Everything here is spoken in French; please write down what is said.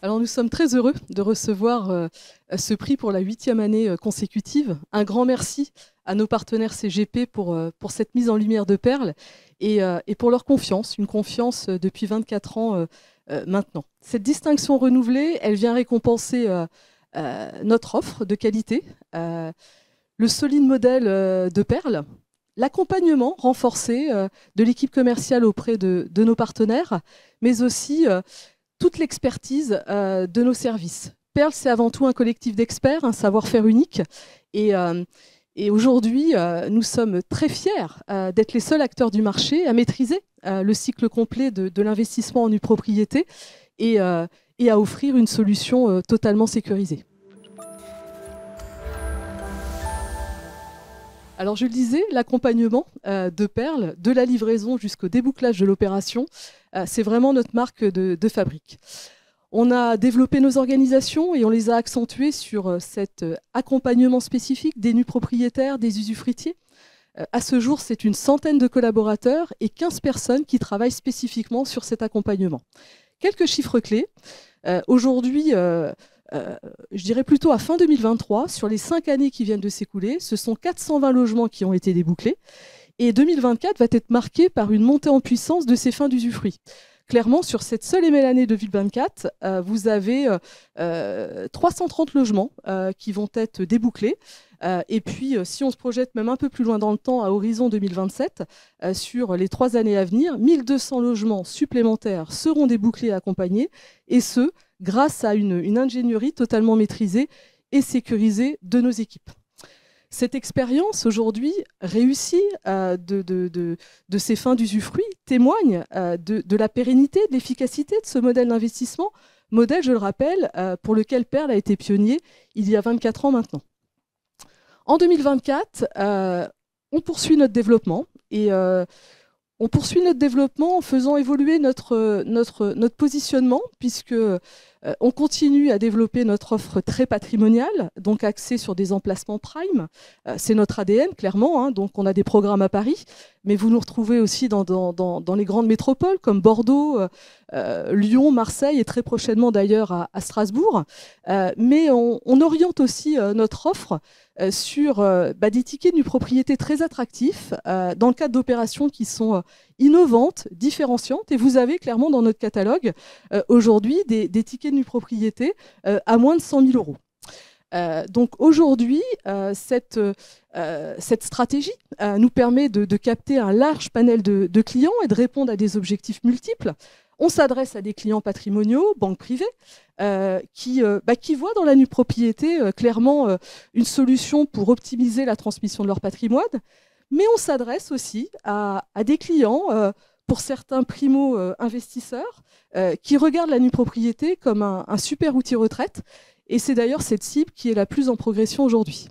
Alors nous sommes très heureux de recevoir ce prix pour la 8e année consécutive. Un grand merci à nos partenaires CGP pour cette mise en lumière de Perle et pour leur confiance, une confiance depuis 24 ans maintenant. Cette distinction renouvelée, elle vient récompenser notre offre de qualité, le solide modèle de Perle, l'accompagnement renforcé de l'équipe commerciale auprès de nos partenaires, mais aussi toute l'expertise de nos services. Perle, c'est avant tout un collectif d'experts, un savoir-faire unique. Et aujourd'hui, nous sommes très fiers d'être les seuls acteurs du marché à maîtriser le cycle complet de l'investissement en nue propriété et à offrir une solution totalement sécurisée. Alors je le disais, l'accompagnement de Perle, de la livraison jusqu'au débouclage de l'opération, c'est vraiment notre marque de fabrique. On a développé nos organisations et on les a accentuées sur cet accompagnement spécifique des nus propriétaires, des usufruitiers. À ce jour, c'est une centaine de collaborateurs et 15 personnes qui travaillent spécifiquement sur cet accompagnement. Quelques chiffres clés. Aujourd'hui, je dirais plutôt à fin 2023, sur les 5 années qui viennent de s'écouler, ce sont 420 logements qui ont été débouclés. Et 2024 va être marqué par une montée en puissance de ces fins d'usufruit. Clairement, sur cette seule et même année 2024, vous avez 330 logements qui vont être débouclés. Et puis, si on se projette même un peu plus loin dans le temps, à horizon 2027, sur les 3 années à venir, 1200 logements supplémentaires seront débouclés et accompagnés, et ce, grâce à une ingénierie totalement maîtrisée et sécurisée de nos équipes. Cette expérience aujourd'hui réussie de ces fins d'usufruit témoigne de la pérennité, de l'efficacité de ce modèle d'investissement, modèle, je le rappelle, pour lequel Perle a été pionnier il y a 24 ans maintenant. En 2024, on poursuit notre développement et on poursuit notre développement en faisant évoluer notre positionnement, puisque on continue à développer notre offre très patrimoniale, donc axée sur des emplacements prime. C'est notre ADN, clairement, hein, donc on a des programmes à Paris, mais vous nous retrouvez aussi dans les grandes métropoles comme Bordeaux, Lyon, Marseille et très prochainement d'ailleurs à Strasbourg. Mais on oriente aussi notre offre sur des tickets de nue propriété très attractifs dans le cadre d'opérations qui sont innovantes, différenciantes. Et vous avez clairement dans notre catalogue aujourd'hui des tickets de nue propriété à moins de 100 000 euros. Donc aujourd'hui, cette stratégie nous permet de capter un large panel de clients et de répondre à des objectifs multiples. On s'adresse à des clients patrimoniaux, banques privées, qui voient dans la nue propriété clairement une solution pour optimiser la transmission de leur patrimoine. Mais on s'adresse aussi à des clients, pour certains primo-investisseurs, qui regardent la nue propriété comme un super outil retraite. Et c'est d'ailleurs cette cible qui est la plus en progression aujourd'hui.